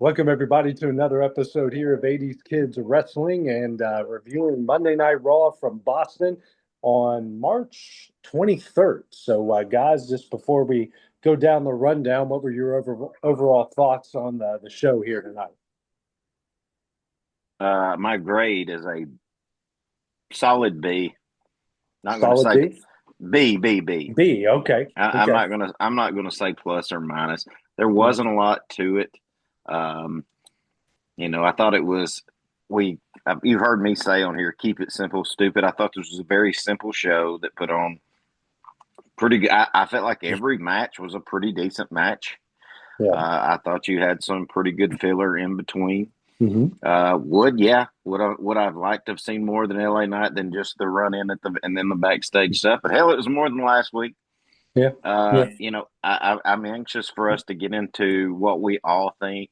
Welcome, everybody, to another episode here of 80s Kids Wrestling and reviewing Monday Night Raw from Boston on March 23rd. So, guys, just before we go down the rundown, what were your overall thoughts on the show here tonight? My grade is a solid B. Not going to Solid say B? B, B, B. B, okay. I'm Okay. not going to. I'm not going to say plus or minus. There Yeah. wasn't a lot to it. Um, I thought it was. We. You've heard me say on here, keep it simple, stupid. I thought this was a very simple show that put on pretty good. I felt like every match was a pretty decent match. Yeah. I thought you had some pretty good filler in between. Hmm. Would I've liked to have seen more than LA Knight than just the run in and then the backstage stuff. But hell, it was more than last week. Yeah. Yeah. I'm anxious for us to get into what we all think,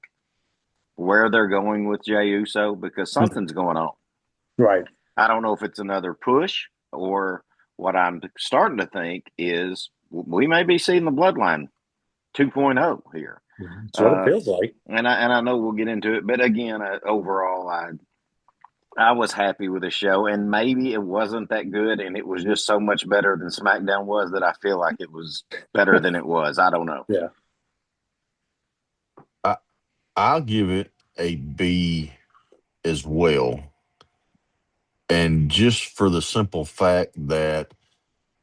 where they're going with Jey Uso, because something's going on. Right. I don't know if it's another push or what I'm starting to think is we may be seeing the Bloodline 2.0 here. That's what it Uh, feels like. and I know we'll get into it, but again, overall, I was happy with the show, and maybe it wasn't that good, and it was just so much better than SmackDown was that I feel like it was better than it was. I don't know. Yeah. I, I'll give it a B as well. And just for the simple fact that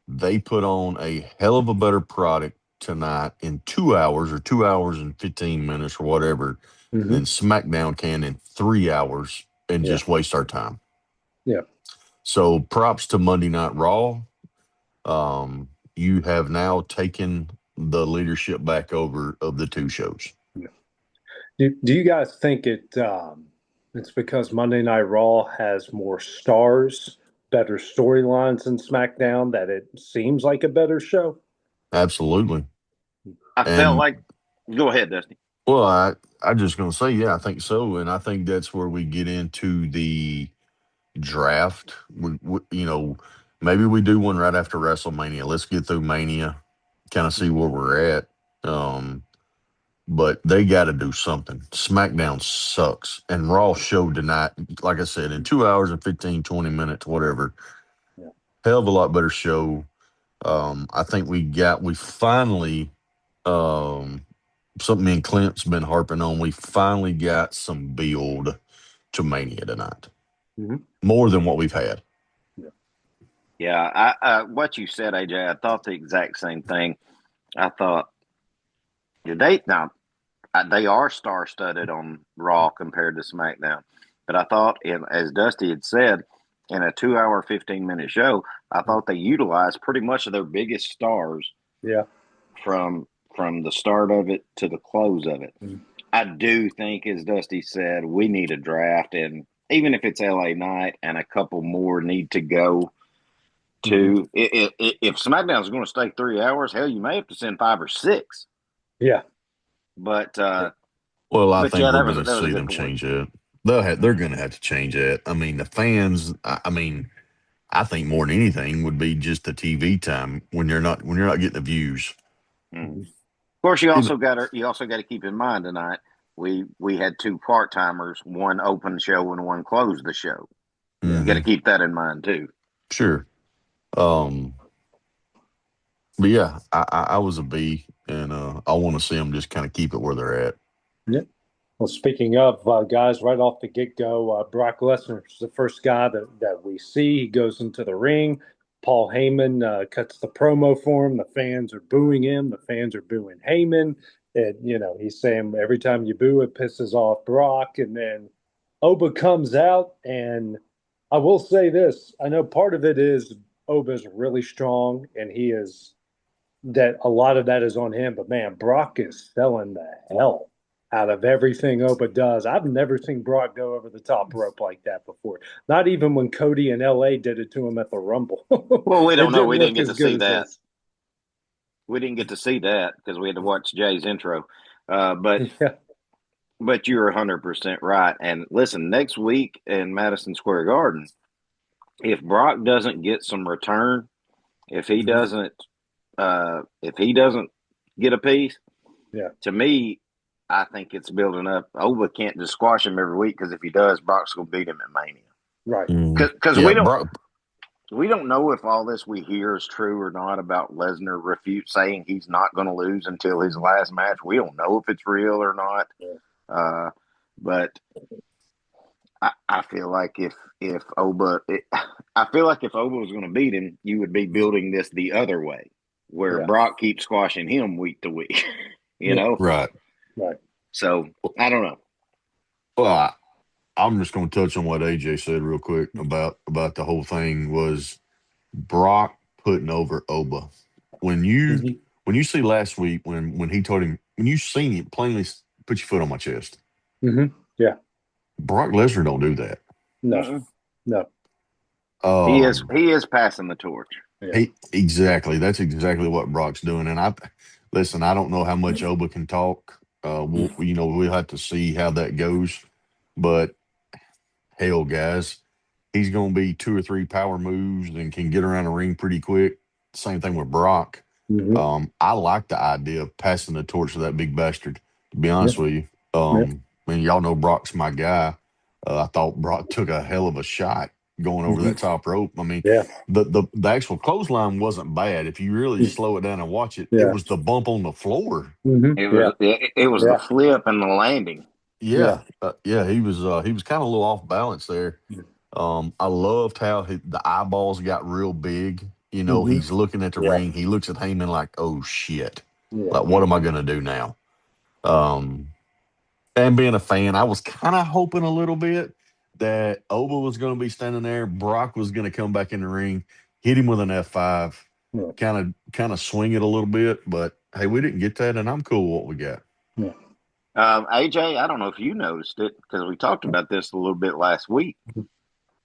they put on a hell of a better product tonight in 2 hours or 2 hours and 15 minutes or whatever Hmm. than SmackDown can in 3 hours and Yeah. just waste our time. Yeah. So props to Monday Night Raw. You have now taken the leadership back over of the two shows. Do you guys think it's because Monday Night Raw has more stars, better storylines than SmackDown that it seems like a better show? Absolutely. I felt And like, go ahead, Dusty. well, I just gonna say, yeah, I think so, and I think that's where we get into the draft. Maybe we do one right after WrestleMania. Let's get through Mania, kind of see where we're at. Um, but they got to do something. SmackDown sucks, and Raw showed tonight. Like I said, in 2 hours and 15, 20 minutes, whatever, Yeah. hell of a lot better show. I think we finally um something me and Clint's been harping on. We finally got some build to Mania tonight, Hmm. more than what we've had. Yeah. Yeah, what you said, AJ, I thought the exact same thing. I thought, did they now? They are star studded on Raw compared to SmackDown, but I thought, as Dusty had said, in a 2 hour, 15-minute show, I thought they utilized pretty much of their biggest stars Yeah. from the start of it to the close of it. Mhm. I do think, as Dusty said, we need a draft, and even if it's LA Knight and a couple more need to go Mhm. to, if SmackDown's going to stay 3 hours, hell, you may have to send five or six. Yeah. But Yeah. Well, I yeah, think we're that was going to a see good them point. change it. They're going to have to change it. I mean, the fans. I mean, I think more than anything would be just the TV time when you're not getting the views. Mm. Mhm. Of course, Even, you also got to keep in mind tonight we had two part timers, one open the show and one closed the show. Yeah. You got to mhm, keep that in mind too. sure. Um, but yeah, I was a B, and I want to see them just kind of keep it where they're at. Yeah. Well, speaking of guys, right off the get-go, Brock Lesnar is the first guy that we see. He goes into the ring. Paul Heyman cuts the promo for him. The fans are booing him. The fans are booing Heyman. And, he's saying every time you boo, it pisses off Brock. And then Oba comes out. And I will say this. I know part of it is Oba's really strong, and he is that a lot of that is on him. But man, Brock is selling the hell out of everything Oba does. I've never seen Brock go over the top rope like that before. Not even when Cody in LA did it to him at the Rumble. Well, we don't It know. didn't We didn't look get as to good see as that. this. We didn't get to see that because we had to watch Jay's intro. Uh, but Yeah. but you're 100% right. And listen, next week in Madison Square Garden, if Brock doesn't get some return, if he doesn't if he doesn't get a piece, Yeah. to me, I think it's building up. Oba can't just squash him every week because if he does, Brock's going to beat him at Mania. Right. Because Yeah, we don't know if all this we hear is true or not about Lesnar saying he's not going to lose until his last match. We don't know if it's real or not. Yeah. But I feel like if Oba, I feel like if Oba was going to beat him, you would be building this the other way, where Brock keeps squashing him week to week. you know, right. So I don't know. Well, I'm just going to touch on what AJ said real quick about the whole thing was Brock putting over Oba. When you see last week when he told him when you seen him plainly put your foot on my chest. Yeah. Brock Lesnar don't do that. No. He is passing the torch. Yeah. Exactly. That's exactly what Brock's doing. And I don't know how much Oba can talk. We'll have to see how that goes. But hell, guys, he's going to be 2 or 3 power moves and can get around the ring pretty quick. Same thing with Brock. I like the idea of passing the torch to that big bastard, to be honest with you. And y'all know Brock's my guy. I thought Brock took a hell of a shot going over that top rope. I mean, the actual clothesline wasn't bad. If you really slow it down and watch it, it was the bump on the floor. It was the flip and the landing. He was kind of a little off balance there. I loved how the eyeballs got real big. He's looking at the ring. He looks at Heyman like, oh shit, like what am I gonna do now? And being a fan, I was kind of hoping a little bit that Oba was going to be standing there. Brock was going to come back in the ring, hit him with an F5, kind of swing it a little bit. But hey, we didn't get that, and I'm cool with what we got. AJ, I don't know if you noticed it because we talked about this a little bit last week.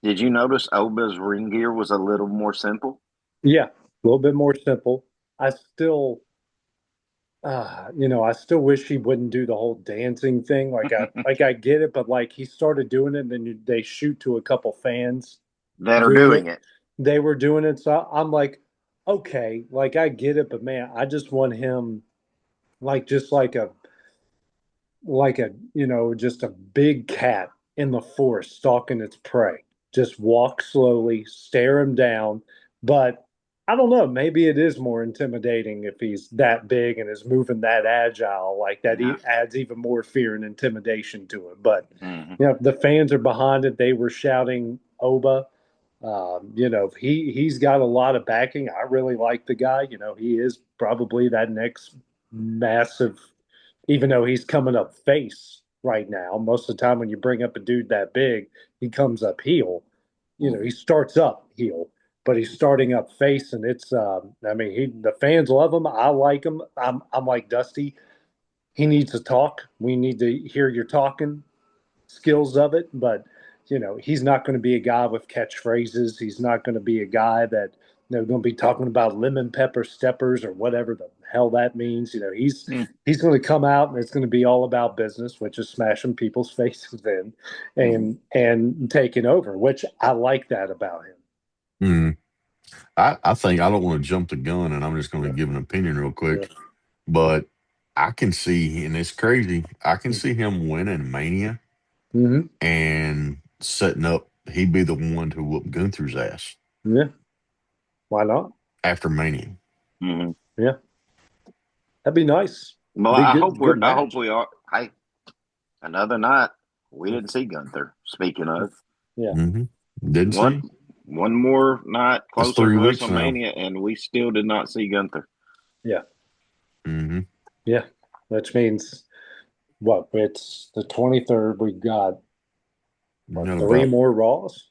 Did you notice Oba's ring gear was a little more simple? Yeah, a little bit more simple. I still wish he wouldn't do the whole dancing thing. I get it, but like he started doing it, and then they shoot to a couple fans that are doing it. They were doing it, so I'm like, okay, like I get it, but man, I just want him, just a big cat in the forest stalking its prey. Just walk slowly, stare him down, but I don't know. Maybe it is more intimidating if he's that big and is moving that agile like that. He adds even more fear and intimidation to it. But the fans are behind it. They were shouting Oba. He's got a lot of backing. I really like the guy. He is probably that next massive. Even though he's coming up face right now, most of the time when you bring up a dude that big, he comes up heel. He starts up heel. But he's starting up face, and it's the fans love him. I like him. I'm like Dusty. He needs to talk. We need to hear your talking skills of it. But he's not going to be a guy with catchphrases. He's not going to be a guy that going to be talking about lemon pepper steppers or whatever the hell that means. He's going to come out and it's going to be all about business, which is smashing people's faces in and taking over, which I like that about him. I think I don't want to jump the gun, and I'm just going to give an opinion real quick. But I can see, and it's crazy, I can see him winning Mania and setting up. He'd be the one to whoop Gunther's ass. Yeah, why not? After Mania. Yeah, that'd be nice. Well, I hope we are. Hey, another night we didn't see Gunther. Speaking of, didn't see. One more night closer to WrestleMania, now. And we still did not see Gunther. Yeah. Yeah, which means what? It's the 23rd. We got 3 more Raws.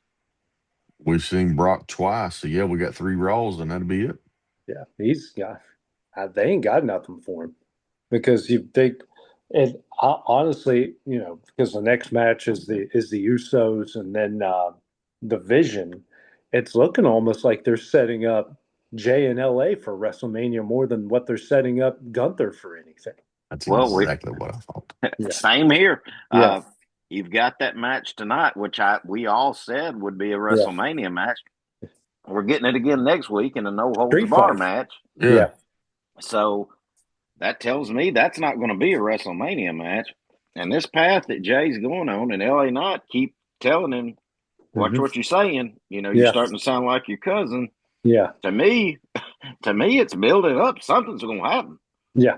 We've seen Brock twice, so yeah, we got 3 Raws, and that'll be it. Yeah, they ain't got nothing for him because you think, and honestly, because the next match is the Usos, and then the Vision. It's looking almost like they're setting up Jay in LA for WrestleMania more than what they're setting up Gunther for anything. That's exactly what I thought. Same here. You've got that match tonight, which we all said would be a WrestleMania match. We're getting it again next week in a no holds barred match. Yeah. So that tells me that's not going to be a WrestleMania match. And this path that Jay's going on and LA Knight keep telling him, watch what you're saying. You know, you're Yeah. starting to sound like your cousin. Yeah. To me, it's building up. Something's going to happen. Yeah.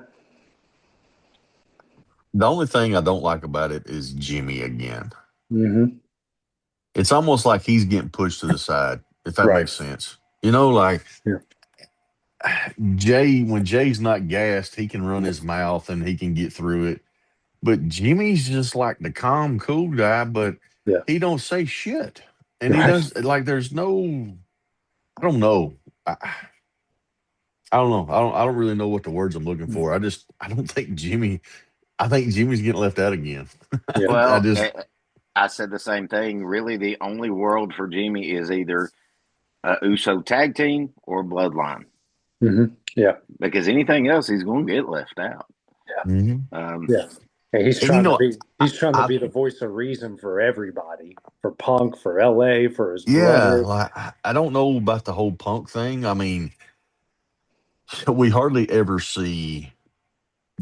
The only thing I don't like about it is Jimmy again. Mm-hmm. It's almost like he's getting pushed to the side, if that Right. makes sense. You know, like Yeah. when Jay's not gassed, he can run his mouth and he can get through it. But Jimmy's just like the calm, cool guy, but Yeah. he don't say shit. And he Right. does, like, there's no, I don't know. I don't know. I don't really know what the words I'm looking for. I don't think I think Jimmy's getting left out again. Yeah. I Well, just, I said the same thing. Really, the only world for Jimmy is either Uso tag team or Bloodline. Mm-hmm. Yeah. Because anything else, he's going to get left out. Mhm. Yeah. And he's And trying you know, to be the voice of reason for everybody, for Punk, for LA, for his yeah, brother. like I don't know about the whole Punk thing. I mean, we hardly ever see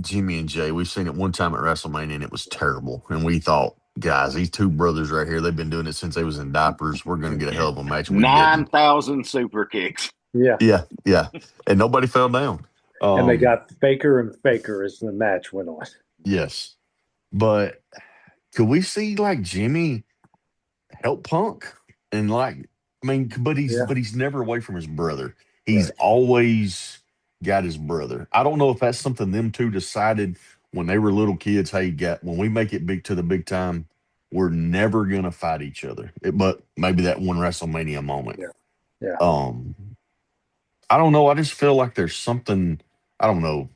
Jimmy and Jay. We've seen it one time at WrestleMania, and it was terrible. And we thought, guys, these two brothers right here, they've been doing it since they was in diapers. We're going to get a hell of a match. And we didn't. 9,000 super kicks. Yeah. Yeah, and nobody fell down. And they got Faker and Faker as the match went on. Yes, but could we see like Jimmy help Punk and like? I mean, but he's never away from his brother. He's Right. always got his brother. I don't know if that's something them two decided when they were little kids. Hey, when we make it big to the big time, we're never gonna fight each other. But maybe that one WrestleMania moment. Yeah. I don't know. I just feel like there's something. I don't know,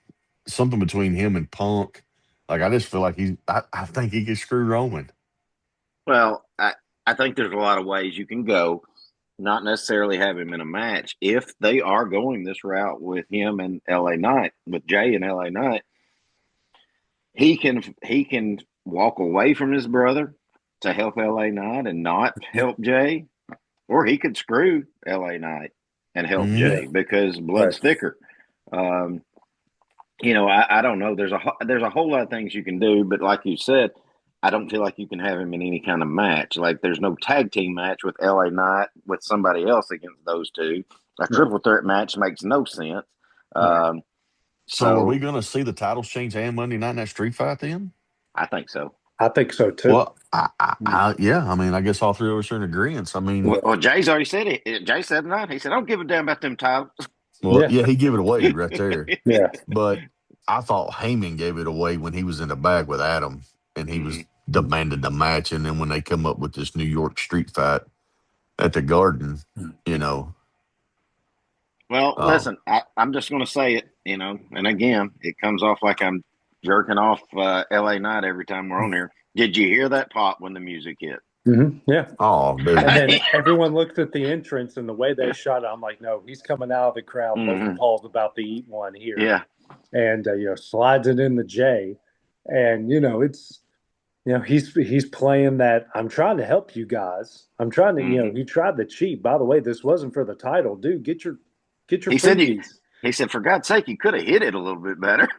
something between him and Punk. Like I just feel like I think he could screw Roman. Well, I think there's a lot of ways you can go, not necessarily have him in a match. If they are going this route with him and LA Knight, with Jay and LA Knight, he can walk away from his brother to help LA Knight and not help Jay, or he could screw LA Knight and help Jay because blood's thicker. You know, I don't know. There's a whole lot of things you can do, but like you said, I don't feel like you can have him in any kind of match. Like there's no tag team match with LA Knight with somebody else against those two. A triple threat match makes no sense. So are we going to see the titles change and Monday Night Night Street Fight then? I think so. I think so too. Well, yeah. I mean, I guess all three of us are in agreement. I mean, well, Jay's already said it. Jay said tonight. He said, "I don't give a damn about them titles." Well, yeah, he gave it away right there. Yeah. But I thought Heyman gave it away when he was in the bag with Adam and he was demanded the match. And then when they come up with this New York street fight at the Garden, you know. Well, listen, I'm just going to say it, you know, and again, it comes off like I'm jerking off LA Knight every time we're on here. Did you hear that pop when the music hit? Mm-hmm. Yeah. Oh, dude. And then everyone looked at the entrance and the way they shot it. I'm like, no, he's coming out of the crowd. Logan Paul's about to eat one here. Yeah. And, slides it in the J. And, it's, he's playing that. I'm trying to help you guys. I'm trying to, he tried to cheat. By the way, this wasn't for the title. Dude, get your he said, for God's sake, you could have hit it a little bit better.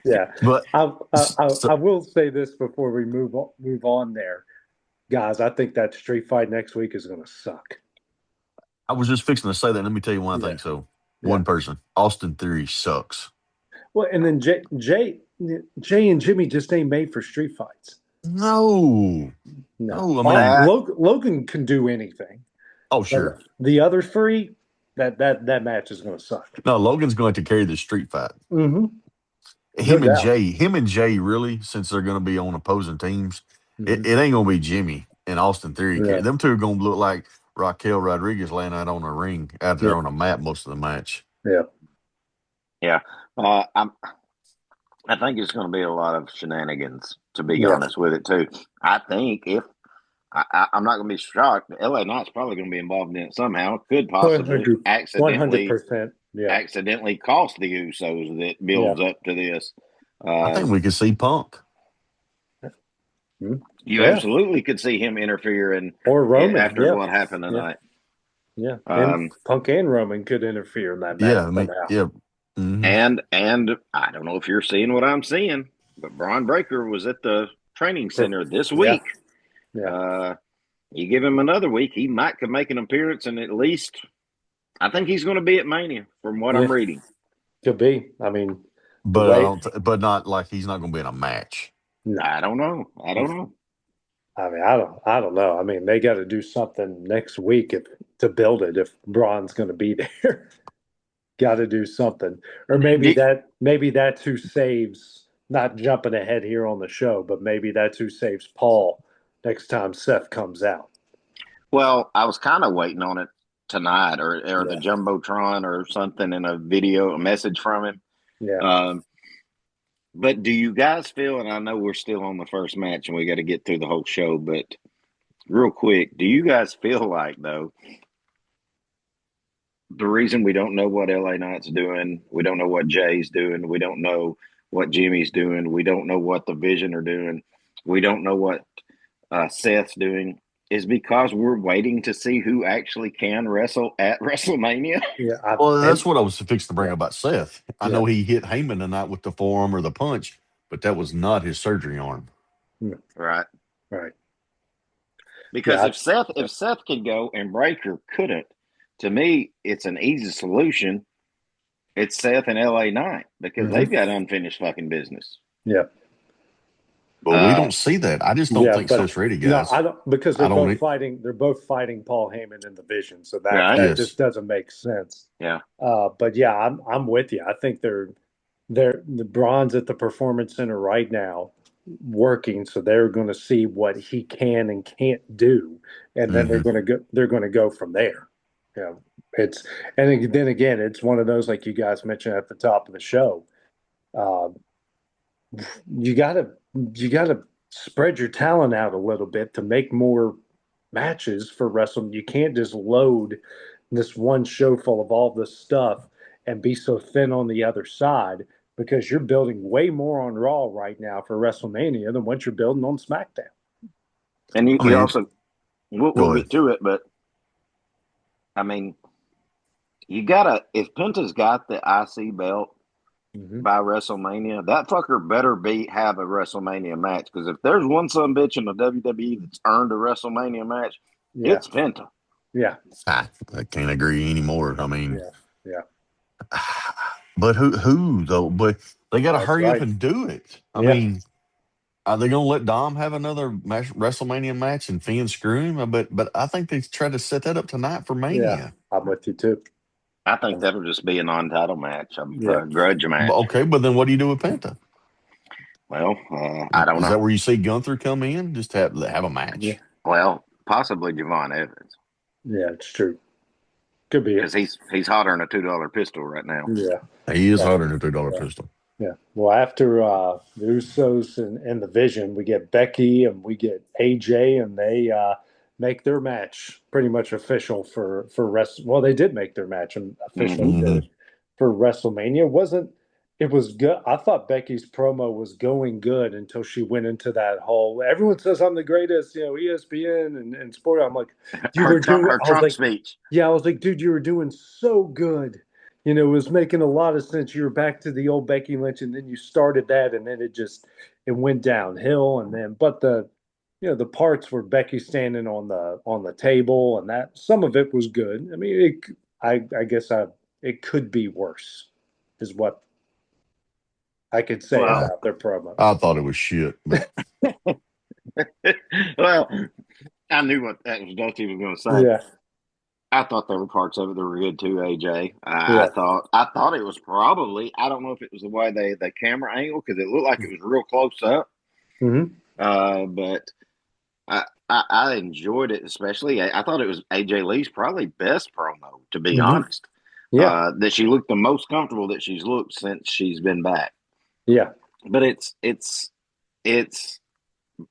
Yeah, but I will say this before we move on there, guys. I think that street fight next week is going to suck. I was just fixing to say that. Let me tell you why I think so. One person, Austin Theory sucks. Well, and then Jay and Jimmy just ain't made for street fights. No. I mean, Logan can do anything. Oh, sure. But the other three, that match is going to suck. No, Logan's going to carry the street fight. Mm-hmm. Him and Jay, really, since they're going to be on opposing teams, it ain't going to be Jimmy and Austin Theory. Yeah. Them two are going to look like Raquel Rodriguez laying out on a ring out there on a mat most of the match. Yeah. Yeah. I think it's going to be a lot of shenanigans, to be honest with it, too. I think I'm not going to be shocked. LA Knight's probably going to be involved in it somehow. Could possibly 100%. Accidentally cost the Usos that builds up to this. I think we could see Punk. You absolutely could see him interfere or Roman after what happened tonight. Yeah, and Punk and Roman could interfere in that match. Mhm. And I don't know if you're seeing what I'm seeing, but Braun Breaker was at the training center this Yeah, week. yeah, You give him another week, he might could make an appearance, and at least I think he's going to be at Mania from what yeah. I'm reading. Could be. I mean, the But I way. don't. But not like he's not going to be in a match. No, I don't know. I don't know. I mean, I don't know. I mean, they got to do something next week to build it. If Braun's going to be there, got to do something, or Do, maybe that's who saves. Not jumping ahead here on the show, but maybe that's who saves Paul next time Seth comes out. well, I was kind of waiting on it tonight, or the Yeah, jumbotron or something in a video, a message from him. yeah. Um, but do you guys feel? And I know we're still on the first match, and we got to get through the whole show. But real quick, do you guys feel like though the reason we don't know what LA Knight's doing, we don't know what Jay's doing, we don't know what Jimmy's doing, we don't know what the Vision are doing, we don't know what Seth's doing, is because we're waiting to see who actually can wrestle at WrestleMania? Yeah, Well, that's what I was fixing to bring yeah, up about Seth. I yeah, know he hit Heyman tonight with the forearm or the punch, but that was not his surgery arm. Right. right. Because Yeah, if Seth could go and Breaker couldn't, to me it's an easy solution. It's Seth and LA Knight because they've got unfinished fucking business. yeah, But we Uh, don't see that. I just don't yeah. think But Seth's ready, no, guys. I don't because I don't. they're both fighting Paul Heyman in the Vision, so right. that just Yes. doesn't make sense. Yeah. But yeah, I'm with you. I think they're the Braun's at the Performance Center right now working, so they're going to see what he can and can't do, and then Hmm. they're going to go from there. You know, it's and then again, it's one of those like you guys mentioned at the top of the show. Uh, you gotta you gotta spread your talent out a little bit to make more matches for wrestling. You can't just load this one show full of all this stuff and be so thin on the other side because you're building way more on Raw right now for WrestleMania than what you're building on SmackDown. And I you mean, also, we'll go ahead. get to it, but I mean, you gotta, if Penta's got the IC belt Mm-hmm. by WrestleMania, that fucker better have a WrestleMania match. Because if there's one son bitch in the WWE that's earned a WrestleMania match, Yeah, it's Penta. yeah, I can't agree anymore. I mean, yeah, yeah. but who though? But they got to That's hurry up right. and do it. I Yeah, mean, are they going to let Dom have another WrestleMania match and Finn screw him? But I think they tried to set that up tonight for yeah. Mania. I'm with you too. I think that'll just be a non-title match, Yeah, a grudge match. Okay, but then what do you do with Penta? Well, I don't Is that know. where you see Gunther come in? Just have a yeah, match. Well, possibly Javon Evans yeah. It's true. Could be because it. he's hotter than a $2 pistol right now. Yeah, He is yeah. hotter than a $2 Yeah. pistol. Yeah. Well, after the Usos and the Vision, we get Becky and we get AJ, and they make their match pretty much official for rest. Well, they did make their match official Mm-hmm. Hmm. for WrestleMania. Wasn't it was good? I thought Becky's promo was going good until she went into that whole. Everyone says I'm the greatest, ESPN and sport. I'm like, you were doing. Her I was Trump like, speech. yeah, I was like, dude, you were doing so good. It was making a lot of sense. You were back to the old Becky Lynch, and then you started that, and then it went downhill. And then, but the parts where Becky standing on the table, and that some of it was good. I mean, I guess it could be worse, is what I could say Well, about their promo. I thought it was shit. But well, I knew what that was Dusty was going to say. Yeah, I thought there were parts of it that were good too, AJ. yeah, I thought it was probably, I don't know if it was the way the camera angle because it looked like it was real close up. hmm But I enjoyed it, especially. I thought it was AJ Lee's probably best promo, to be hmm honest. yeah, That she looked the most comfortable that she's looked since she's been back. yeah, But it's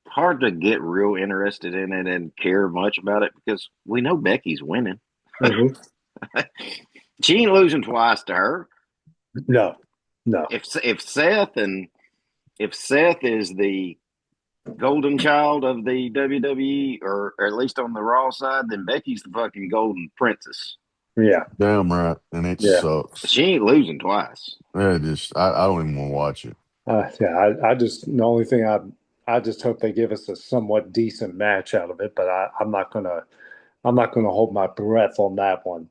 hard to get real interested in it and care much about it because we know Becky's winning. hmm She ain't losing twice to her. no, no, If Seth is the golden child of the WWE, or at least on the Raw side, then Becky's the fucking golden princess. Yeah. Damn right, and it Yeah. sucks. She ain't losing twice. Yeah, I don't even want to watch it. Yeah. I just, the only thing I just hope they give us a somewhat decent match out of it, but I'm not gonna hold my breath on that one.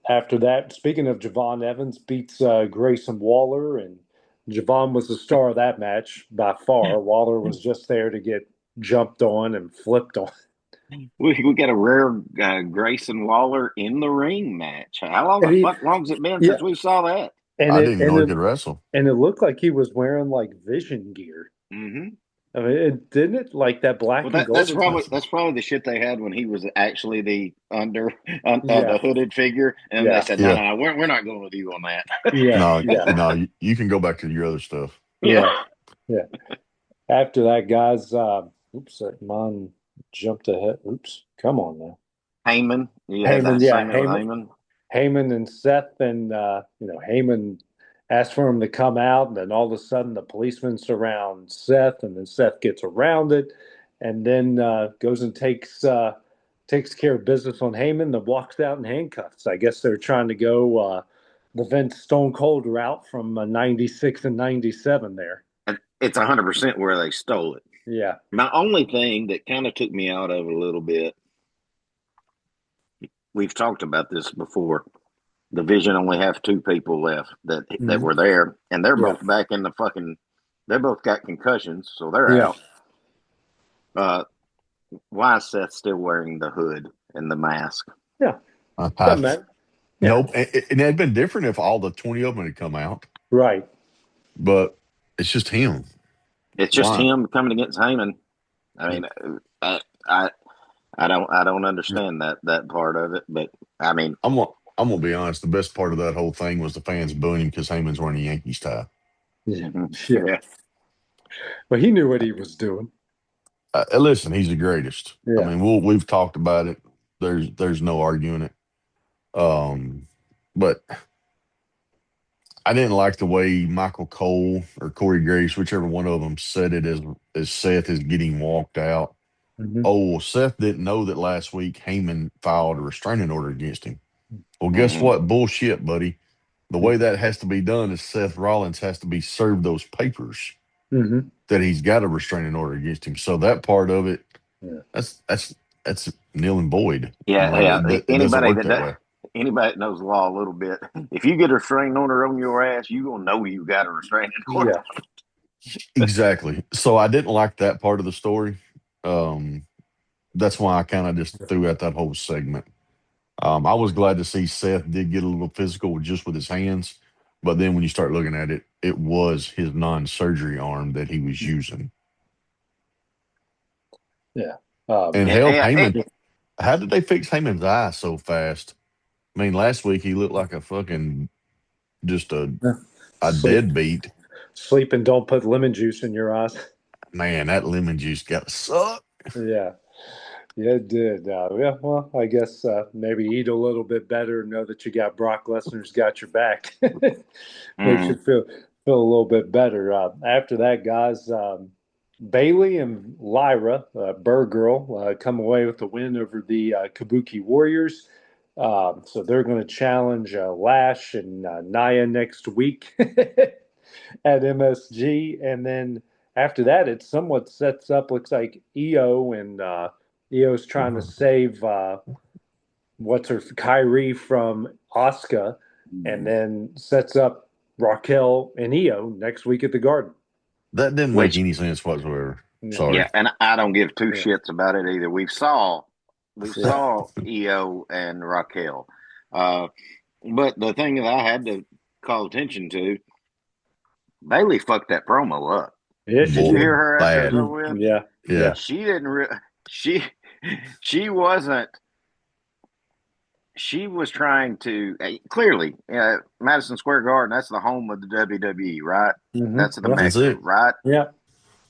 After that, speaking of Javon Evans beats Grayson Waller, and Javon was the star of that match by far. Waller was just there to get jumped on and flipped on. We got a rare Grayson Waller in the ring match. How long And the he, fuck long's it been yeah, since we saw that? and I it didn't and know he it could wrestle. and it looked like he was wearing like vision gear. Mm-hmm. I mean, it didn't it like that Well, black and gold. that's probably the shit they had when he was actually the Yeah, the hooded figure, and they yeah, said, Yeah, no, we're not going with you on that. yeah, no, yeah, no, you can go back to your other stuff. yeah, Yeah, yeah. After that, guys, oops, mine jumped ahead. Oops, come on now. Heyman, you had Heyman, that yeah, segment with Heyman. Heyman and Seth, and Heyman asked for him to come out, and then all of a sudden the policemen surround Seth, and then Seth gets around it, and then goes and takes care of business on Heyman, then walks out in handcuffs. I guess they're trying to go the Vince Stone Cold route from '96 and '97 there. It's 100% where they stole it. Yeah. My only thing that kind of took me out of it a little bit, we've talked about this before. The Vision only have two people left that were there, and they're Yeah. both back in the fucking. They both got concussions, so they're Yeah. out. Why is Seth still wearing the hood and the mask? Yeah. I, Man. Yeah. Nope, and it'd been different if all the 20 of them had come out, Right. but it's just him. It's just Why? him coming against Heyman. I mean, I don't understand that part of it, but I mean, I'm gonna be honest. The best part of that whole thing was the fans booing him because Heyman's wearing a Yankees tie. Yeah. yeah. Yeah. But he knew what he was doing. Listen, he's the greatest. I Yeah. mean, we've talked about it. There's no arguing it. But I didn't like the way Michael Cole or Corey Graves, whichever one of them, said it as Seth is getting walked out. Mhm. Oh, well, Seth didn't know that last week Heyman filed a restraining order against him. Well, guess Mhm. what? Bullshit, buddy. The way that has to be done is Seth Rollins has to be served those papers Mhm. that he's got a restraining order against him. So that part of it, Yeah. that's nil and void. Yeah. It doesn't work that way. Anybody that knows the law a little bit, if you get a restraining order on your ass, you gonna know you got a restraining order. Yeah. Exactly. So I didn't like that part of the story. That's why I kind of just threw out that whole segment. I was glad to see Seth did get a little physical just with his hands, but then when you start looking at it, it was his non-surgery arm that he was using. Yeah. And hell, Yeah, Heyman, how did they fix Heyman's eye so fast? I mean, last week he looked like a fucking just a Sleep, deadbeat. sleep and don't put lemon juice in your eyes. Man, that lemon juice got to suck. Yeah. Yeah, it did. Yeah, well, I guess maybe eat a little bit better. Know that you got Brock Lesnar's got your back. Makes you feel a little bit better. After that, guys, Bailey and Lyra, Burr Girl, come away with the win over the Kabuki Warriors. So they're going to challenge Lash and Nia next week at MSG, and then after that, it somewhat sets up. Looks like Io and Io's trying to save what's her Kyrie from Asuka, and then sets up Raquel and Io next week at the Garden. That didn't make which any sense whatsoever. Yeah. Sorry. yeah, and I don't give two Yeah. shits about it either. We saw Yeah. Io and Raquel, but the thing that I had to call attention to, Bailey fucked that promo up. Yeah, Did she you Bull. did. hear her after it Bad. was over with? Yeah. Yeah. She didn't. She she wasn't. She was trying to clearly Madison Square Garden. That's the home of the WWE, right? Mhm. That's the Yeah. That's Mecca, it. right? Yeah.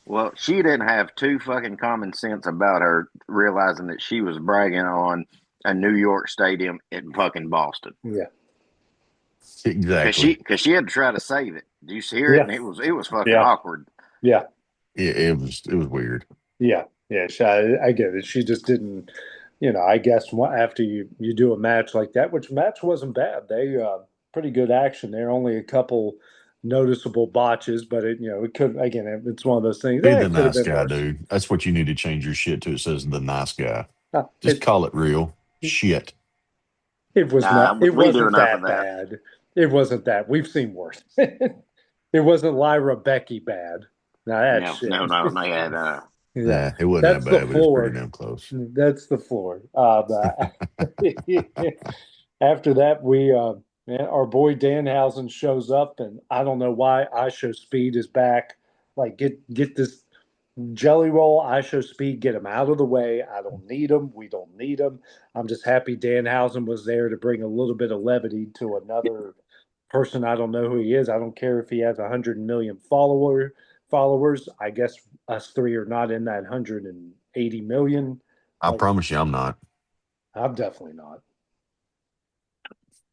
Well, she didn't have two fucking common sense about her realizing that she was bragging on a New York stadium in fucking Boston. Yeah. Exactly. Because she had to try to save it. Did you hear it? Yeah. And it was fucking Yeah. awkward. Yeah. It was weird. Yeah. Yeah. I get it. She just didn't I guess after you do a match like that, which match wasn't bad. They pretty good action there. Only a couple noticeable botches, but it could again. It's one of those things. Be the It could have nice been guy, worse. dude. That's what you need to change your shit to. It says the nice guy. Just It call it real shit. it was Nah, not. It we do wasn't enough of that that. bad. It wasn't that. We've seen worse. It wasn't Lyra Becky bad. Now that's shit. No. They had Yeah, Nah, it wasn't that's that the bad, but it's pretty floor. damn close. That's the floor. But after that, our boy Danhausen shows up, and I don't know why ISHO Speed is back. Like, get this Jelly Roll, ISHO Speed, get him out of the way. I don't need him. We don't need him. I'm just happy Danhausen was there to bring a little bit of levity to another person. I don't know who he is. I don't care if he has 100 million followers. I guess us three are not in that 180 million. I promise you, I'm not. I'm definitely not.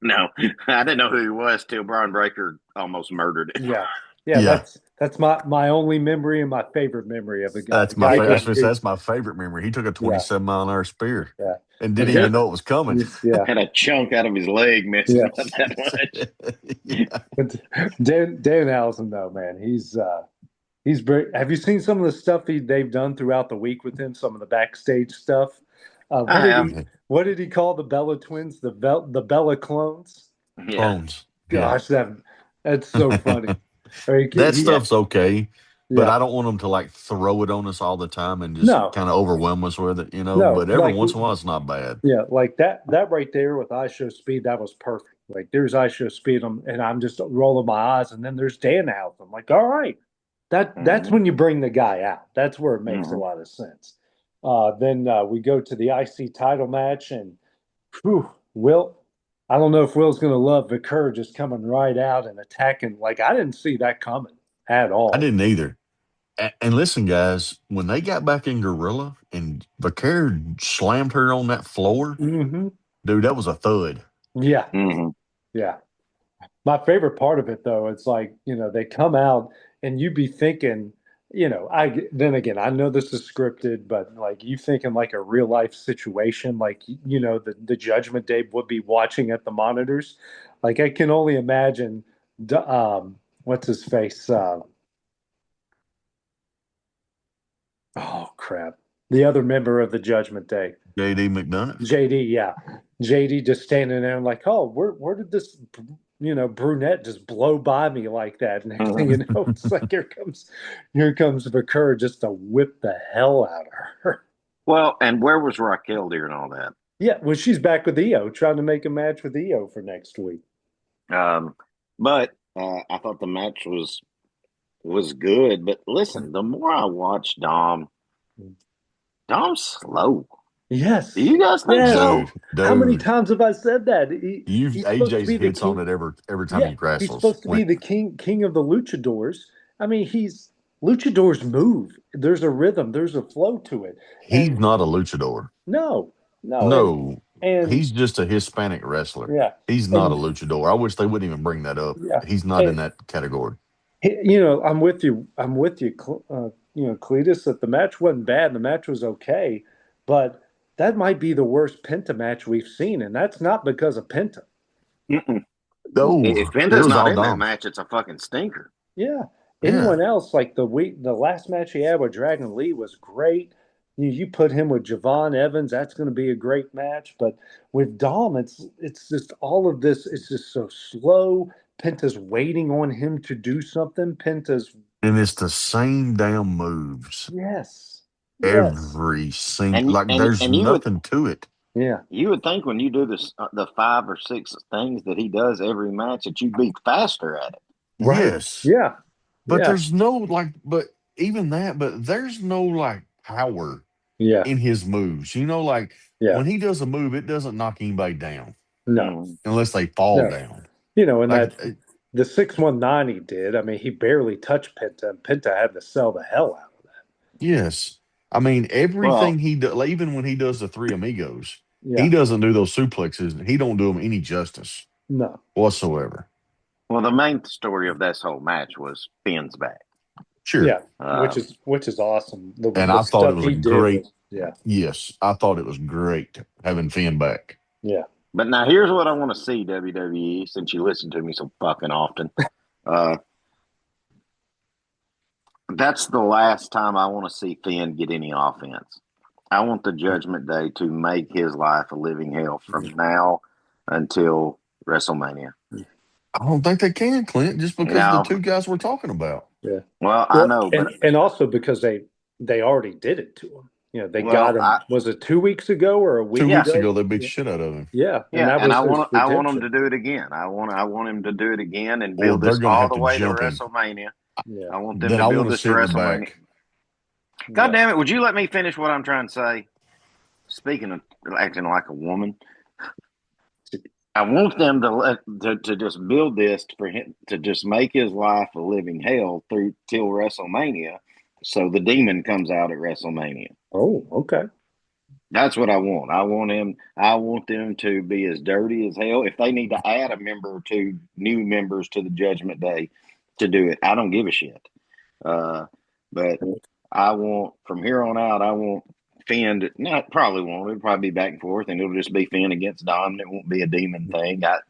no. I didn't know who he was till Brian Breaker almost murdered it. Yeah. Yeah. That's my only memory and my favorite memory of the guy. That's The my guy favorite. couldn't do- That's my favorite memory. He took a 27-mile-an-hour spear Yeah. and didn't even know it was coming. Yeah. Had a chunk out of his leg missing Yeah. about that much. Yeah. But Danhausen though, man, he's very. Have you seen some of the stuff they've done throughout the week with him? Some of the backstage stuff. I have. What did he call the Bella twins? The Bella clones? Yeah. Clones. Gosh, that's so funny. I mean, That stuff's okay, but yeah. I don't want them to like throw it on us all the time and just No. kind of overwhelm us with it, No, But every like- once in a while, it's not bad. Yeah, like that right there with ISHO Speed, that was perfect. Like there's ISHO Speed, and I'm just rolling my eyes, and then there's Danhausen. I'm like, all right, that's when you bring the guy out. That's where it makes a lot of sense. Then we go to the IC title match, and Will, I don't know if Will's going to love Vicker just coming right out and attacking. Like I didn't see that coming at all. I didn't either. And listen, guys, when they got back in Gorilla and Vaquer slammed her on that floor, Mm-hmm. dude, that was a thud. Yeah. Mm-hmm. Yeah. My favorite part of it, though, it's like, they come out and you be thinking, then again, I know this is scripted, but like you thinking like a real life situation, like, the Judgment Day would be watching at the monitors. Like I can only imagine, what's his face? Oh, crap. The other member of the Judgment Day. JD McDonough. JD, yeah. JD just standing there and like, oh, where did this, brunette just blow by me like that? Next thing you know, it's like here comes Vicker just to whip the hell out of her. Well, and where was Raquel during all that? Yeah, well, she's back with Io, trying to make a match with Io for next week. But I thought the match was good. But listen, the more I watch Dom's slow. Yes. Do you guys think so? Dude, how many times have I said that? AJ's hits on it every time he wrestles. He's supposed to be the king of the luchadors. I mean, luchadors move. There's a rhythm. There's a flow to it. He's not a luchador. No. And he's just a Hispanic wrestler. Yeah. He's not a luchador. I wish they wouldn't even bring that up. Yeah. He's not in that category. I'm with you. Cletus, that the match wasn't bad. The match was okay, but that might be the worst Penta match we've seen, and that's not because of Penta. No, if Penta's not in that match, it's a fucking stinker. Yeah. Anyone else, like the last match he had with Dragon Lee was great. You put him with Javon Evans, that's going to be a great match. But with Dom, it's just all of this. It's just so slow. Penta's waiting on him to do something. And it's the same damn moves. Yes. Every single, there's nothing to it. Yeah. You would think when you do this, the 5 or 6 things that he does every match, that you'd be faster at it. Right. Yes. Yeah. But there's no but there's no power in his moves. When he does a move, it doesn't knock anybody down. No. Unless they fall down. And that the 619 he did, I mean, he barely touched Penta, and Penta had to sell the hell out of that. Yes. I mean, everything he does, even when he does the Three Amigos, he doesn't do those suplexes. He don't do them any justice. No. Whatsoever. Well, the main story of this whole match was Finn's back. Sure. Yeah, which is awesome. I thought it was a great Yes, I thought it was great having Finn back. Yeah. But now here's what I want to see, WWE, since you listen to me so fucking often. That's the last time I want to see Finn get any offense. I want the Judgment Day to make his life a living hell from now until WrestleMania. I don't think they can, Clint, just because No. of the two guys we're talking about. Yeah. Well, I know, but and also because they already did it to him. You know, they Well, got him. Was it 2 weeks ago or a week? 2 weeks ago, ago? they beat the shit out of him. Yeah, yeah, that and was I his want him redemption. to do it again. I want him to do it again and Or build they're this going to all have the to way to jump him. WrestleMania. Yeah. I want them Then to I build want to this see to it in the WrestleMania. back. God damn it! Would you let me finish what I'm trying to say? Speaking of acting like a woman, I want them to just build this for him to just make his life a living hell through till WrestleMania, so the demon comes out at WrestleMania. Oh, okay. That's what I want. I want them to be as dirty as hell. If they need to add a member or two new members to the Judgment Day to do it, I don't give a shit. But I want from here on out, I want Finn to not probably won't. It'll probably be back and forth, and it'll just be Finn against Dom. It won't be a demon thing. I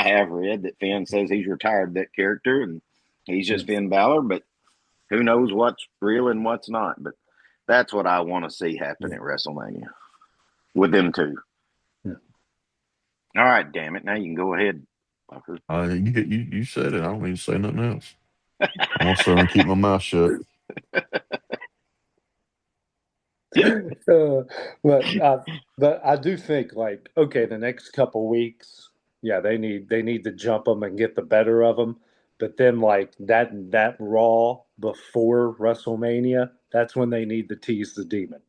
have read that Finn says he's retired that character and he's just Finn Balor, but who knows what's real and what's not. But that's what I want to see happen at WrestleMania with them two. Yeah. All right, damn it. Now you can go ahead, fucker. You said it. I don't need to say nothing else. I'm going to sit and keep my mouth shut. But I do think like, okay, the next couple weeks, yeah, they need to jump them and get the better of them. But then like that Raw before WrestleMania, that's when they need to tease the demon.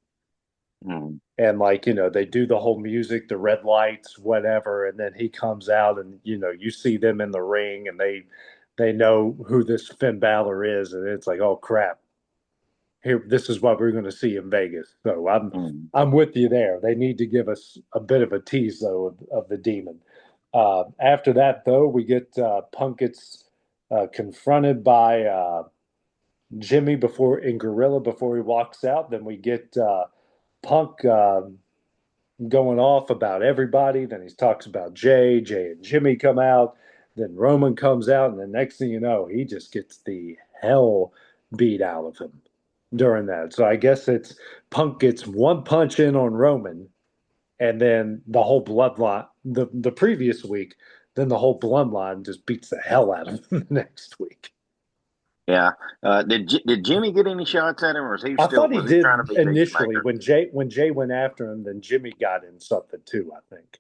Mm. And like, they do the whole music, the red lights, whatever, and then he comes out and you see them in the ring and they know who this Finn Balor is, and it's like, oh crap. Here, this is what we're going to see in Vegas. So I'm with you there. They need to give us a bit of a tease though of the demon. After that, though, we get Punk gets confronted by Jimmy in Gorilla before he walks out. Then we get Punk going off about everybody. Then he talks about Jay and Jimmy come out. Then Roman comes out, and the next thing you know, he just gets the hell beat out of him during that. So I guess it's Punk gets one punch in on Roman, and then the whole bloodline the previous week, then the whole bloodline just beats the hell out of him the next week. Yeah. Did Jimmy get any shots at him, or was he I still thought he did trying to be initially peacemaker? when Jay went after him, then Jimmy got in something too, I think.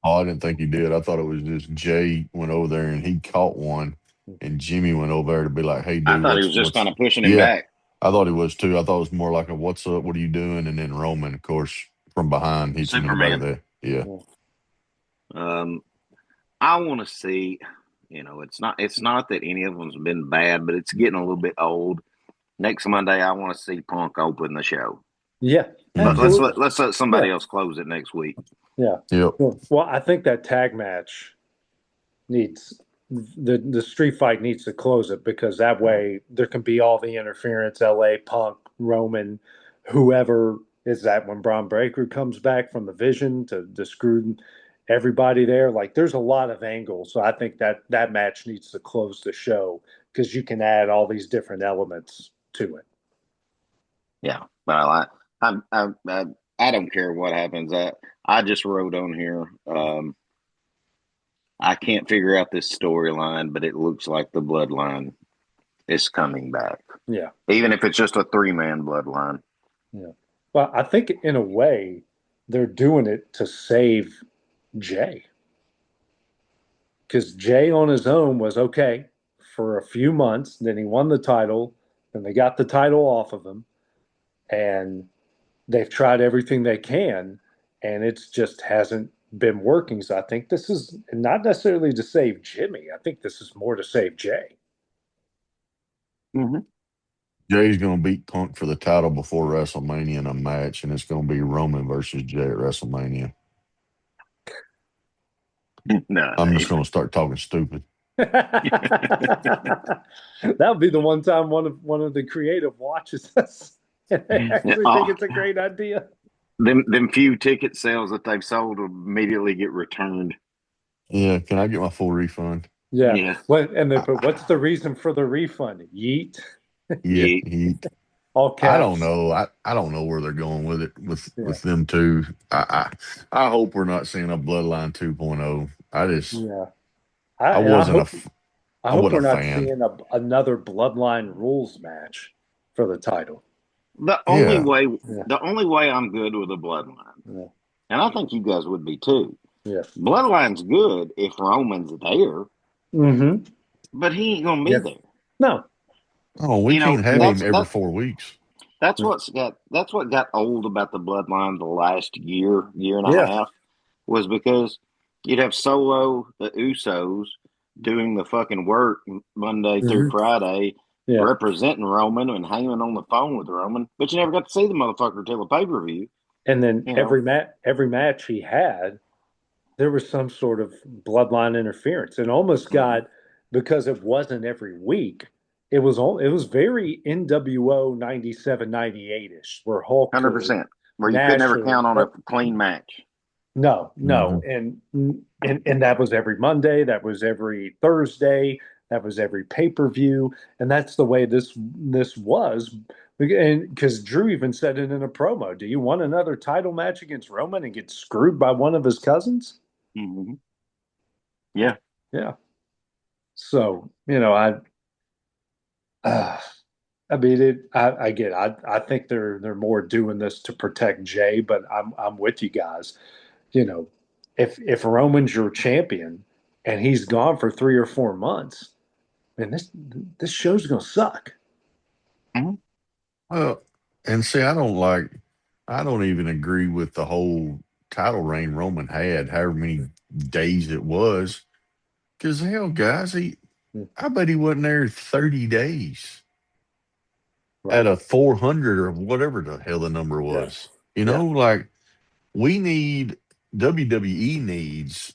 Oh, I didn't think he did. I thought it was just Jay went over there and he caught one, and Jimmy went over there to be like, "Hey, dude." I thought he was just kind of pushing him back. I thought he was too. I thought it was more like a "What's up? What are you doing?" And then Roman, of course, from behind hits him in the back of the head. Yeah. I want to see. It's not that any of them's been bad, but it's getting a little bit old. Next Monday, I want to see Punk open the show. Yeah. But let's let somebody else close it next week. Yeah. Yep. Well, I think that tag match needs the street fight needs to close it, because that way there can be all the interference. LA Punk, Roman, whoever is that when Braun Breaker comes back from the Vision to screw everybody there. Like there's a lot of angles. So I think that match needs to close the show, because you can add all these different elements to it. Yeah, but I don't care what happens. I just wrote on here. I can't figure out this storyline, but it looks like the bloodline is coming back. Yeah, even if it's just a 3-man bloodline. Yeah, well, I think in a way they're doing it to save Jay, because Jay on his own was okay for a few months. Then he won the title, and they got the title off of him, and they've tried everything they can, and it's just hasn't been working. So I think this is not necessarily to save Jimmy. I think this is more to save Jay. Mm-hmm. Jay's going to beat Punk for the title before WrestleMania in a match, and it's going to be Roman versus Jay at WrestleMania. No, I'm just going to start talking stupid. That would be the one time one of the creative watches us. and they actually think it's a great idea. Them few ticket sales that they've sold will immediately get returned. Yeah, can I get my full refund? Yeah. Yeah. What and they I, put what's the reason for the refund? Yeet. yeah, Yeah. All I don't caps. know. I don't know where they're going with it Yeah. with them two. I hope we're not seeing a Bloodline 2.0. Yeah. I And wasn't I I hope wasn't we're a not fan. seeing another bloodline rules match for the title. The only Yeah, way Yeah. the only way I'm good with a bloodline, Yeah. and I think you guys would be too. Yeah. Bloodline's good if Roman's there, Mm-hmm. but he ain't gonna be Yeah. there. No. oh, we You know, can't have No. him every 4 weeks. that's what got old about the bloodline the last year and a Yeah. half was because you'd have Solo, the Usos doing the fucking work Monday through Mm-hmm. Friday, Yeah. representing Roman and hanging on the phone with Roman, but you never got to see the motherfucker till the pay per view. And then You know, every match he had, there was some sort of bloodline interference. And almost got because it wasn't every week. It was very NWO 97, 98 ish, where Hulk or 100%. Where you could Nash never or count on a clean match. no, Hmm. and that was every Monday, that was every Thursday, that was every pay-per-view, and that's the way this was. And because Drew even said it in a promo, do you want another title match against Roman and get screwed by one of his cousins? Mm-hmm. Yeah. Yeah. So, uh, I mean it. I get. I think they're more doing this to protect Jay, but I'm with you guys. If Roman's your champion and he's gone for 3 or 4 months, man, this show's gonna suck. Mm-hmm. Well, and see, I don't even agree with the whole title reign Roman had, however many days it was. Because hell, guys, I bet he wasn't there 30 days at Right. a 400 or whatever the hell the number Yeah. was. You Yeah. know, like we need WWE needs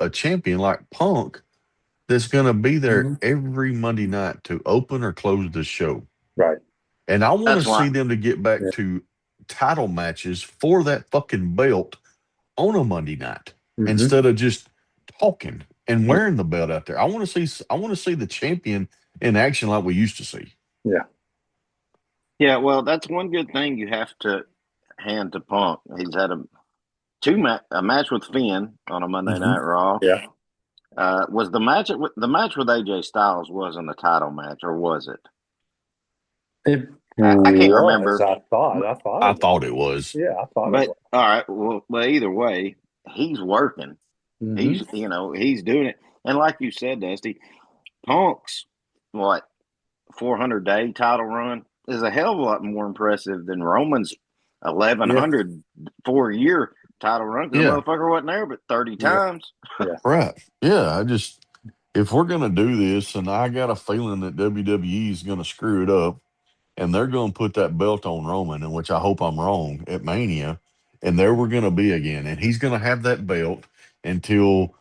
a champion like Punk that's going to be there Mhm. every Monday night to open or close the show. Right. And I want to That's why. see them to get back Yeah. to title matches for that fucking belt on a Monday night Hmm. instead of just talking and wearing the belt out there. I want to see the champion in action like we used to see. Yeah. Yeah, well, that's one good thing you have to hand to Punk. He's had a match with Finn on a Monday Hmm. Night Raw. Yeah. Was the match with AJ Styles wasn't a title match, or was it? It I can't was. remember. I thought I it was. thought it was. Yeah, I thought it But was. all right, well, either way, he's working. Hmm. He's doing it. And like you said, Dusty, Punk's what 400-day title run is a hell of a lot more impressive than Roman's Yeah. 1100 4 year title run because the Yeah, motherfucker wasn't there but 30 Yeah. times. Yeah. right. Yeah, if we're going to do this, and I got a feeling that WWE is going to screw it up, and they're going to put that belt on Roman, in which I hope I'm wrong at Mania, and there we're going to be again, and he's going to have that belt until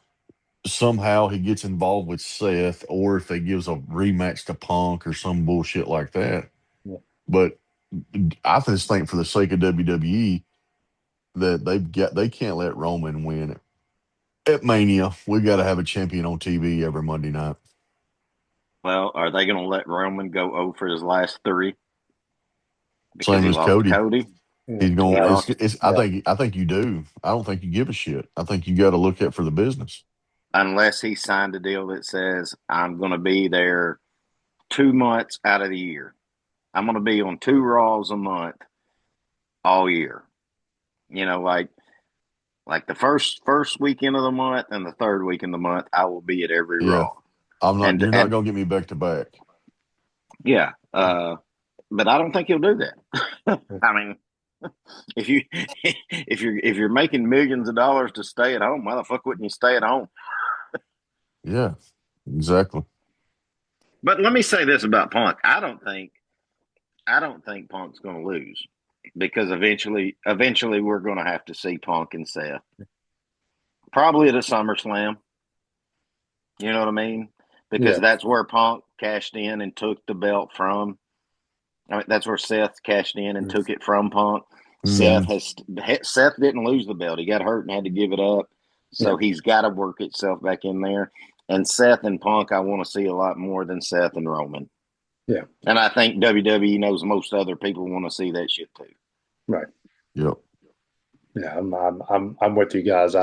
somehow he gets involved with Seth, or if he gives a rematch to Punk or some bullshit like that. Yeah. But I just think for the sake of WWE that they can't let Roman win at Mania. We got to have a champion on TV every Monday night. Well, are they going to let Roman go over his last three because Same he as lost to Cody. Cody? He's He going. Right. lost It's. Yeah. I think you do. I don't think you give a shit. I think you got to look at for the business. unless he signed a deal that says I'm going to be there 2 months out of the year. I'm going to be on 2 Raws a month all year. You know, like the first weekend of the month and the third weekend of the month, I will be at every Yeah, Raw. I'm not. And You're not and going to get me back to back. yeah, but I don't think he'll do that. I mean, if you if you're making millions of dollars to stay at home, why the fuck wouldn't you stay at home? Yeah, exactly. But let me say this about Punk: I don't think Punk's going to lose because eventually we're going to have to see Punk and Seth probably at a SummerSlam. You know what I mean? Because Yeah. that's where Punk cashed in and took the belt from. I mean, that's where Seth cashed in and took it from Punk. Mhm. Seth didn't lose the belt. He got hurt and had to give it up. So he's got to work itself back in there. And Seth and Punk, I want to see a lot more than Seth and Roman. Yeah. And I think WWE knows most other people want to see that shit too. Right. Yep. Yeah, I'm with you guys.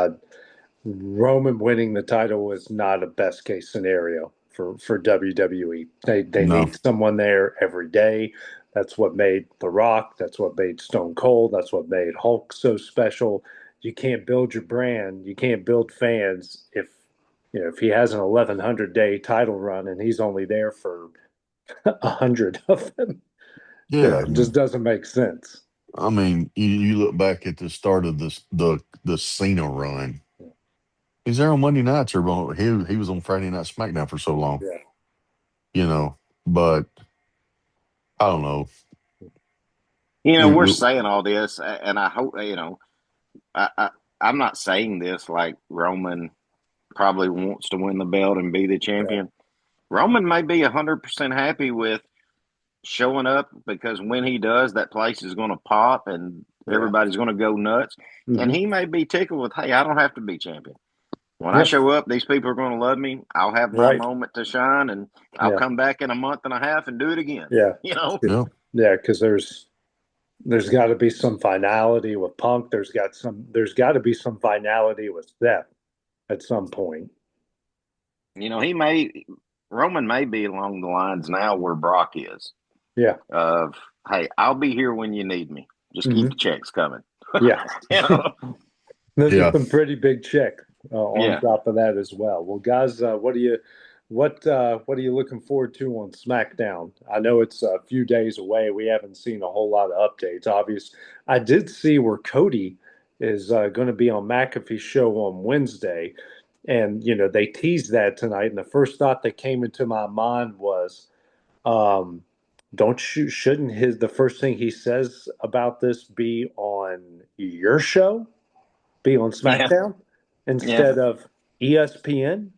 Roman winning the title was not a best case scenario for WWE. They No. need someone there every day. That's what made The Rock. That's what made Stone Cold. That's what made Hulk so special. You can't build your brand. You can't build fans if he has an 1100-day title run and he's only there for 100 of them. Yeah. It just doesn't make sense. I mean, you look back at the start of the Cena run. He's there on Monday nights, or he was on Friday Night SmackDown for so long. Yeah. But I don't know. We're saying all this, and I hope I'm not saying this like Roman probably wants to win the belt and be the champion. Yeah. Roman may be 100% happy with showing up because when he does, that place is going to pop and everybody's going to go nuts. Mm-hmm. And he may be tickled with, hey, I don't have to be champion. When I show up, these people are going to love me. I'll have my moment to shine, and I'll come back in a month and a half and do it again. Yeah. Yeah, because there's got to be some finality with Punk. There's got to be some finality with Seth at some point. Roman may be along the lines now where Brock is. Yeah. Of, hey, I'll be here when you need me. Just keep the checks coming. Yeah. Those are some pretty big checks on top of that as well. Well, guys, what are you looking forward to on SmackDown? I know it's a few days away. We haven't seen a whole lot of updates. Obviously, I did see where Cody is going to be on McAfee's show on Wednesday, and they teased that tonight. And the first thought that came into my mind was, shouldn't the first thing he says about this be on your show, be on SmackDown instead of ESPN?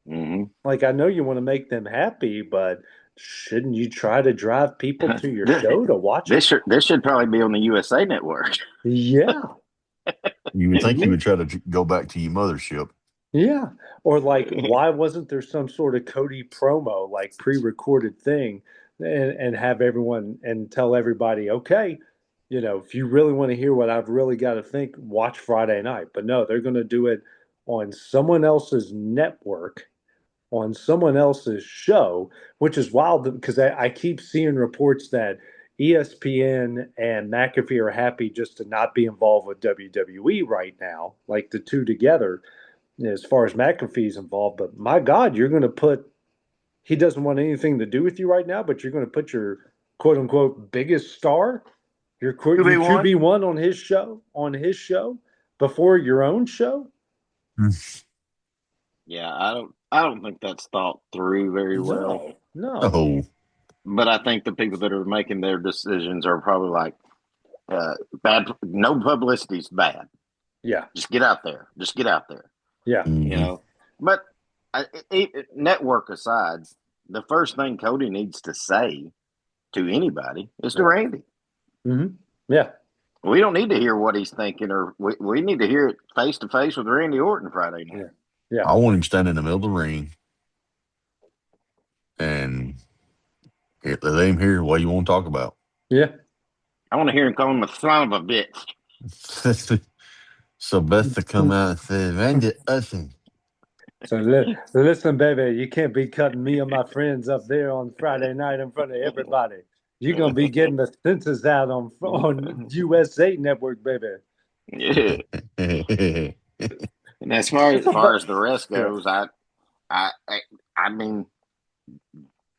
Mm-hmm. Like, I know you want to make them happy, but shouldn't you try to drive people to your show to watch it? This should probably be on the USA Network. Yeah. You would think you would try to go back to your mothership. Yeah. Or like, why wasn't there some sort of Cody promo, like pre-recorded thing, and have everyone and tell everybody, okay, if you really want to hear what I've really got to think, watch Friday night. But no, they're going to do it on someone else's network, on someone else's show, which is wild because I keep seeing reports that ESPN and McAfee are happy just to not be involved with WWE right now, like the two together, as far as McAfee's involved. But my God, he doesn't want anything to do with you right now, but you're going to put your quote unquote biggest star, your QB1 on his show before your own show. Yeah, I don't think that's thought through very well. No. But I think the people that are making their decisions are probably like, bad. No publicity's bad. Yeah. Just get out there. Yeah. Mm-hmm. But network aside, the first thing Cody needs to say to anybody is to Randy. Mm-hmm. Yeah. We don't need to hear what he's thinking, or we need to hear it face to face with Randy Orton Friday night. Yeah. I want him standing in the middle of the ring and let him hear what you want to talk about. Yeah. I want to hear him call him a son of a bitch. So Beth to come out and say, Randy Orton. So listen, baby, you can't be cutting me and my friends up there on Friday night in front of everybody. You're gonna be getting the censors out on USA Network, baby. Yeah. And as far as the rest goes, I mean,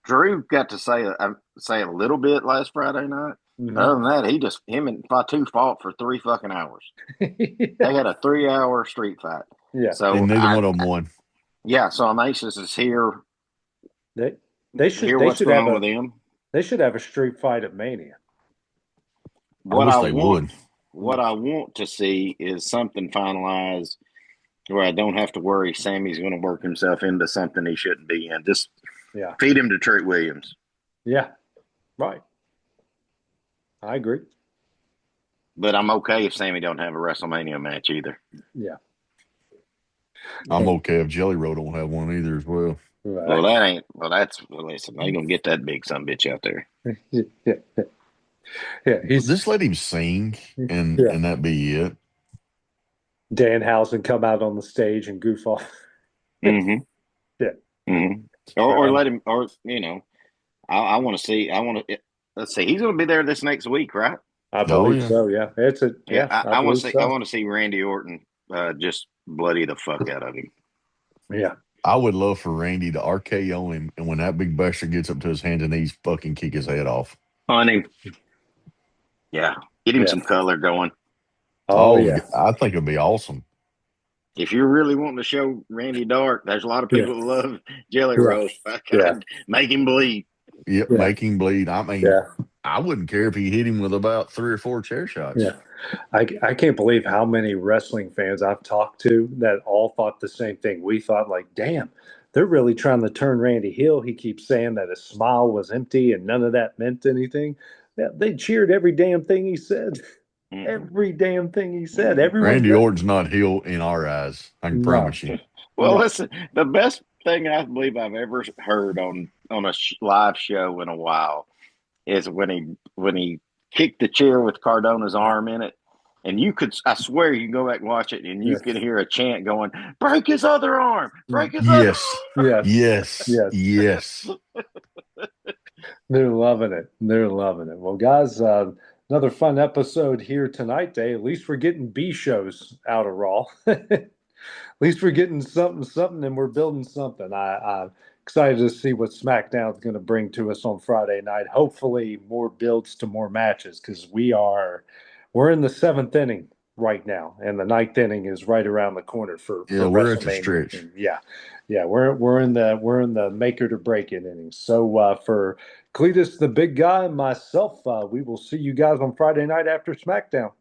Drew got to say a little bit last Friday night. Mm-hmm. Other than that, him and Fatu fought for 3 fucking hours. They had a 3-hour street fight. Yeah. So and neither one of them won. Yeah, so Amasis is here. They should hear what's going on with them. They should have a street fight at Mania. I wish they would. What I want to see is something finalized where I don't have to worry Sammy's going to work himself into something he shouldn't be in. Just feed him to Trick Williams. Yeah, right. I agree. But I'm okay if Sammy don't have a WrestleMania match either. Yeah. I'm okay if Jelly Roll don't have one either as well. Right. Well, that ain't. Well, that's. Well, listen, they gonna get that big son bitch out there. Yeah. He's Just let him sing and Yeah. and that be it. Danhausen come out on the stage and goof off. Mm-hmm. Yeah. Mm-hmm. Or let him. Or I want to see. I want to. Let's see. He's gonna be there this next week, right? I believe yeah. so. Yeah. I want to see. so. I want to see Randy Orton just bloody the fuck out of him. Yeah. I would love for Randy to RKO him, and when that big bastard gets up to his hands and knees, fucking kick his head off. On him. Yeah. Get him Yeah. some color going. Oh, yeah. I think it'd be awesome. If you're really wanting to show Randy Dark, there's a lot of people that love Jelly Yeah. Roll. Make him bleed. Yep, Yeah. make him bleed. I mean, Yeah. I wouldn't care if he hit him with about 3 or 4 chair shots. Yeah. I can't believe how many wrestling fans I've talked to that all thought the same thing. We thought, like, damn, they're really trying to turn Randy heel. He keeps saying that his smile was empty and none of that meant anything. Yeah, they cheered every damn thing he said. Mhm. Every damn thing he said. Everyone. Randy Orton's not heel in our eyes. I can No. promise you. Well, No. listen, the best thing I believe I've ever heard on a live show in a while is when he kicked the chair with Cardona's arm in it, and I swear you can go back and watch it, and you can hear a chant going, "Break his other arm! Break his other arm!" Yes. Yes. They're loving it. They're loving it. Well, guys, another fun episode here tonight, Dave. At least we're getting B shows out of Raw. At least we're getting something, and we're building something. I'm excited to see what SmackDown's going to bring to us on Friday night. Hopefully, more builds to more matches because we're in the 7th inning right now, and the 9th inning is right around the corner for We're at the WrestleMania. stretch. And yeah, we're in the make it or break it innings. So for Cletus, the big guy, and myself, we will see you guys on Friday night after SmackDown.